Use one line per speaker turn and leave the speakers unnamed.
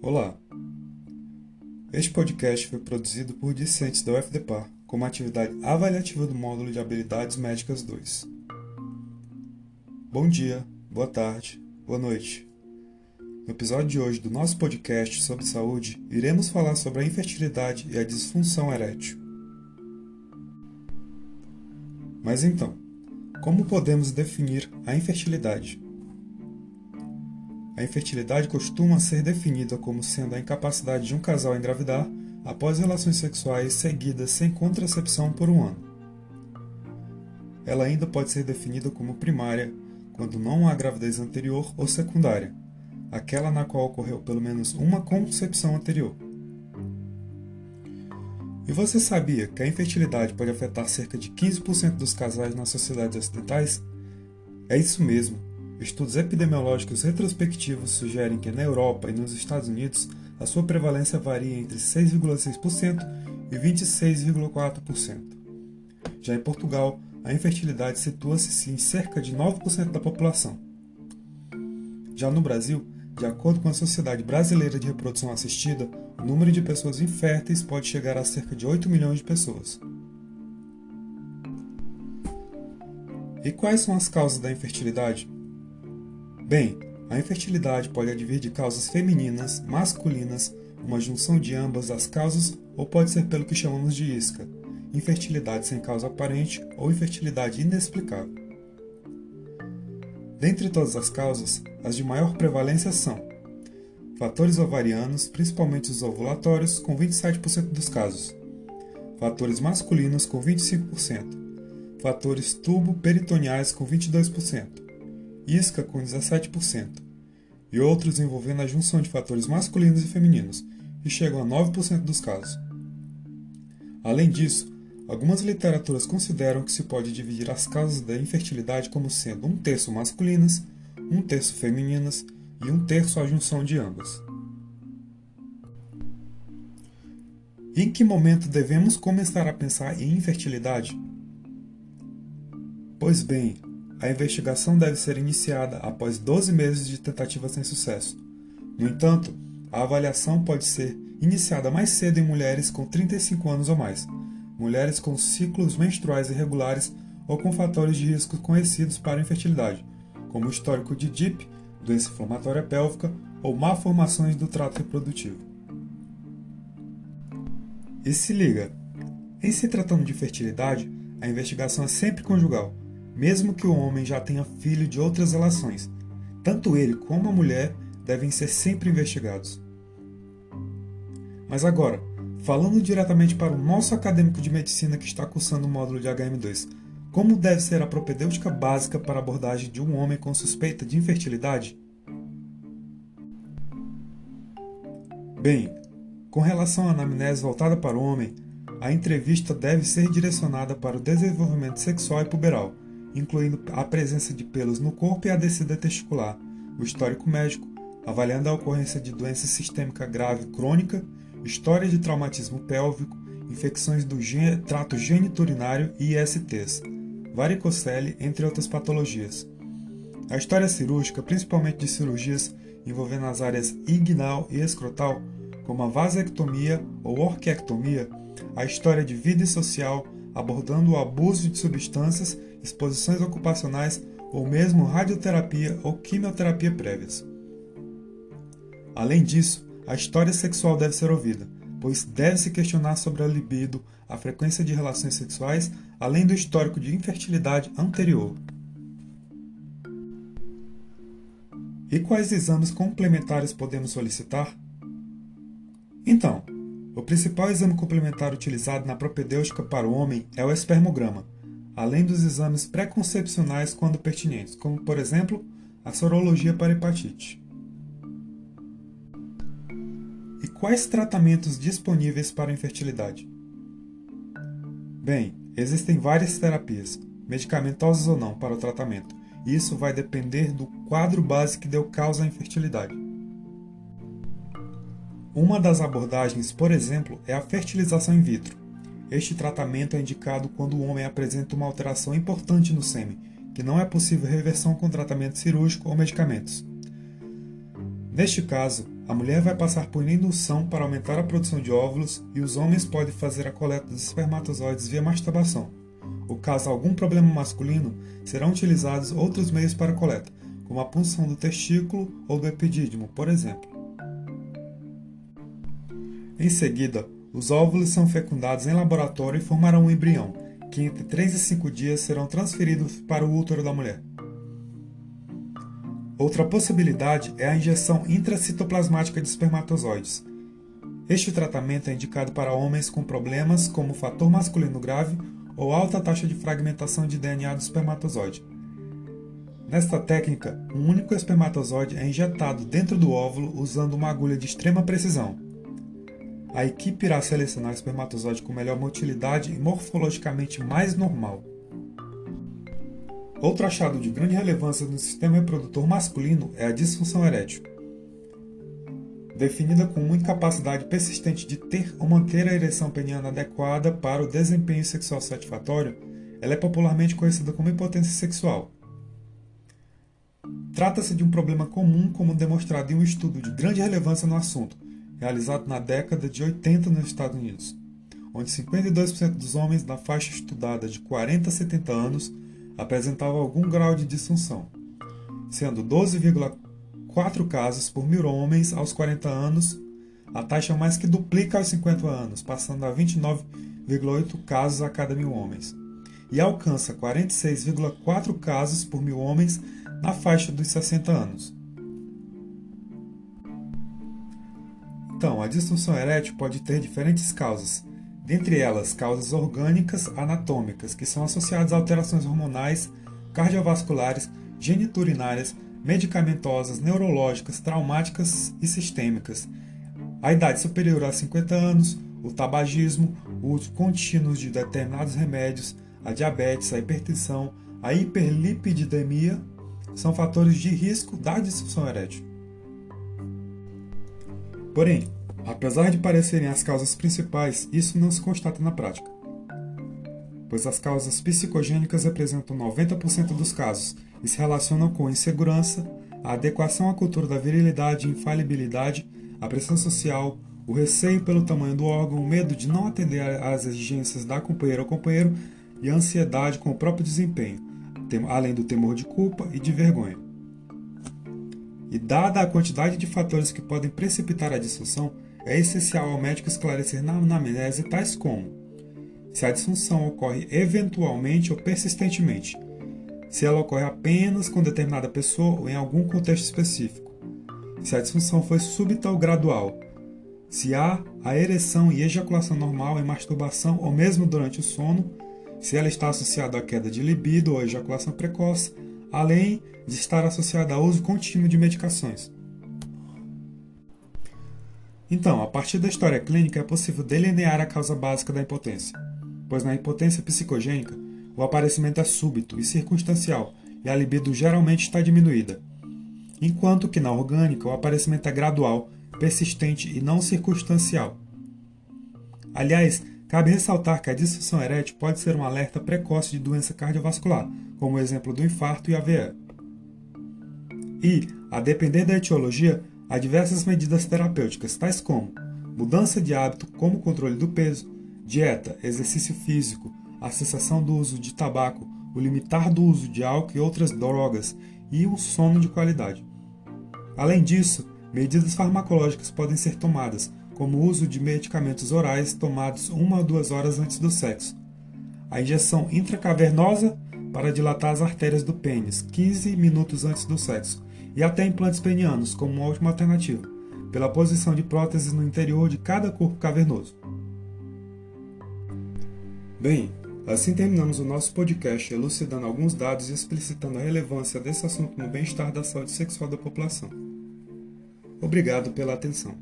Olá! Este podcast foi produzido por discentes da UFDPAR como atividade avaliativa do módulo de Habilidades Médicas 2. Bom dia, boa tarde, boa noite. No episódio de hoje do nosso podcast sobre saúde, iremos falar sobre a infertilidade e a disfunção erétil. Mas então, como podemos definir a infertilidade? A infertilidade costuma ser definida como sendo a incapacidade de um casal a engravidar após relações sexuais seguidas sem contracepção por um ano. Ela ainda pode ser definida como primária quando não há gravidez anterior ou secundária, aquela na qual ocorreu pelo menos uma concepção anterior. E você sabia que a infertilidade pode afetar cerca de 15% dos casais nas sociedades ocidentais? É isso mesmo. Estudos epidemiológicos retrospectivos sugerem que na Europa e nos Estados Unidos a sua prevalência varia entre 6,6% e 26,4%. Já em Portugal, a infertilidade situa-se em cerca de 9% da população. Já no Brasil, de acordo com a Sociedade Brasileira de Reprodução Assistida, o número de pessoas inférteis pode chegar a cerca de 8 milhões de pessoas. E quais são as causas da infertilidade? Bem, a infertilidade pode advir de causas femininas, masculinas, uma junção de ambas as causas ou pode ser pelo que chamamos de isca, infertilidade sem causa aparente ou infertilidade inexplicável. Dentre todas as causas, as de maior prevalência são fatores ovarianos, principalmente os ovulatórios, com 27% dos casos, fatores masculinos, com 25%, fatores tubo-peritoneais, com 22%, isca com 17%, e outros envolvendo a junção de fatores masculinos e femininos, que chegam a 9% dos casos. Além disso, algumas literaturas consideram que se pode dividir as causas da infertilidade como sendo 1/3 masculinas, 1/3 femininas e 1/3 a junção de ambas. Em que momento devemos começar a pensar em infertilidade? Pois bem, a investigação deve ser iniciada após 12 meses de tentativa sem sucesso. No entanto, a avaliação pode ser iniciada mais cedo em mulheres com 35 anos ou mais, mulheres com ciclos menstruais irregulares ou com fatores de risco conhecidos para a infertilidade, como histórico de DIP, doença inflamatória pélvica ou malformações do trato reprodutivo. E se liga, em se tratando de fertilidade, a investigação é sempre conjugal, mesmo que o homem já tenha filho de outras relações. Tanto ele como a mulher devem ser sempre investigados. Mas agora, falando diretamente para o nosso acadêmico de medicina que está cursando o módulo de HM2, como deve ser a propedêutica básica para a abordagem de um homem com suspeita de infertilidade? Bem, com relação à anamnese voltada para o homem, a entrevista deve ser direcionada para o desenvolvimento sexual e puberal, incluindo a presença de pelos no corpo e a descida testicular, o histórico médico, avaliando a ocorrência de doença sistêmica grave crônica, história de traumatismo pélvico, infecções do trato geniturinário e ISTs, varicocele, entre outras patologias. A história cirúrgica, principalmente de cirurgias envolvendo as áreas inguinal e escrotal, como a vasectomia ou orquiectomia, a história de vida e social, abordando o abuso de substâncias, exposições ocupacionais ou mesmo radioterapia ou quimioterapia prévias. Além disso, a história sexual deve ser ouvida, pois deve-se questionar sobre a libido, a frequência de relações sexuais, além do histórico de infertilidade anterior. E quais exames complementares podemos solicitar? Então, o principal exame complementar utilizado na propedêutica para o homem é o espermograma, além dos exames pré-concepcionais quando pertinentes, como, por exemplo, a sorologia para hepatite. E quais tratamentos disponíveis para a infertilidade? Bem, existem várias terapias, medicamentosas ou não, para o tratamento, e isso vai depender do quadro base que deu causa à infertilidade. Uma das abordagens, por exemplo, é a fertilização in vitro. Este tratamento é indicado quando o homem apresenta uma alteração importante no sêmen, que não é possível reversão com tratamento cirúrgico ou medicamentos. Neste caso, A mulher vai passar por indução para aumentar a produção de óvulos e os homens podem fazer a coleta dos espermatozoides via masturbação. Ou caso algum problema masculino, serão utilizados outros meios para a coleta, como a punção do testículo ou do epidídimo, por exemplo. Em seguida, os óvulos são fecundados em laboratório e formarão um embrião, que entre 3 e 5 dias serão transferidos para o útero da mulher. Outra possibilidade é a injeção intracitoplasmática de espermatozoides. Este tratamento é indicado para homens com problemas como fator masculino grave ou alta taxa de fragmentação de DNA do espermatozoide. Nesta técnica, um único espermatozoide é injetado dentro do óvulo usando uma agulha de extrema precisão. A equipe irá selecionar o espermatozoide com melhor motilidade e morfologicamente mais normal. Outro achado de grande relevância no sistema reprodutor masculino é a disfunção erétil. Definida como uma incapacidade persistente de ter ou manter a ereção peniana adequada para o desempenho sexual satisfatório, ela é popularmente conhecida como impotência sexual. Trata-se de um problema comum, como demonstrado em um estudo de grande relevância no assunto, realizado na década de 80 nos Estados Unidos, onde 52% dos homens da faixa estudada de 40 a 70 anos apresentavam algum grau de disfunção, sendo 12,4 casos por 1.000 homens aos 40 anos, a taxa mais que duplica aos 50 anos, passando a 29,8 casos a cada 1.000 homens, e alcança 46,4 casos por 1.000 homens na faixa dos 60 anos. Então, a disfunção erétil pode ter diferentes causas, dentre elas causas orgânicas anatômicas, que são associadas a alterações hormonais, cardiovasculares, geniturinárias, medicamentosas, neurológicas, traumáticas e sistêmicas, a idade superior a 50 anos, o tabagismo, o uso contínuo de determinados remédios, a diabetes, a hipertensão, a hiperlipidemia, são fatores de risco da disfunção erétil. Porém, apesar de parecerem as causas principais, isso não se constata na prática, pois as causas psicogênicas representam 90% dos casos e se relacionam com insegurança, a adequação à cultura da virilidade e infalibilidade, a pressão social, o receio pelo tamanho do órgão, o medo de não atender às exigências da companheira ou companheiro e a ansiedade com o próprio desempenho, além do temor de culpa e de vergonha. E dada a quantidade de fatores que podem precipitar a disfunção, é essencial ao médico esclarecer na anamnese tais como: se a disfunção ocorre eventualmente ou persistentemente, se ela ocorre apenas com determinada pessoa ou em algum contexto específico, se a disfunção foi súbita ou gradual, se há a ereção e ejaculação normal em masturbação ou mesmo durante o sono, se ela está associada à queda de libido ou ejaculação precoce, além de estar associada ao uso contínuo de medicações. Então, a partir da história clínica é possível delinear a causa básica da impotência, pois na impotência psicogênica, o aparecimento é súbito e circunstancial e a libido geralmente está diminuída, enquanto que na orgânica o aparecimento é gradual, persistente e não circunstancial. Aliás, cabe ressaltar que a disfunção erétil pode ser um alerta precoce de doença cardiovascular, como o exemplo do infarto e AVE. E, a depender da etiologia, há diversas medidas terapêuticas, tais como mudança de hábito, como o controle do peso, dieta, exercício físico, a cessação do uso de tabaco, o limitar do uso de álcool e outras drogas e um sono de qualidade. Além disso, medidas farmacológicas podem ser tomadas, como o uso de medicamentos orais tomados 1 a 2 horas antes do sexo, a injeção intracavernosa para dilatar as artérias do pênis 15 minutos antes do sexo, e até implantes penianos como uma última alternativa, pela posição de próteses no interior de cada corpo cavernoso. Bem, assim terminamos o nosso podcast elucidando alguns dados e explicitando a relevância desse assunto no bem-estar da saúde sexual da população. Obrigado pela atenção.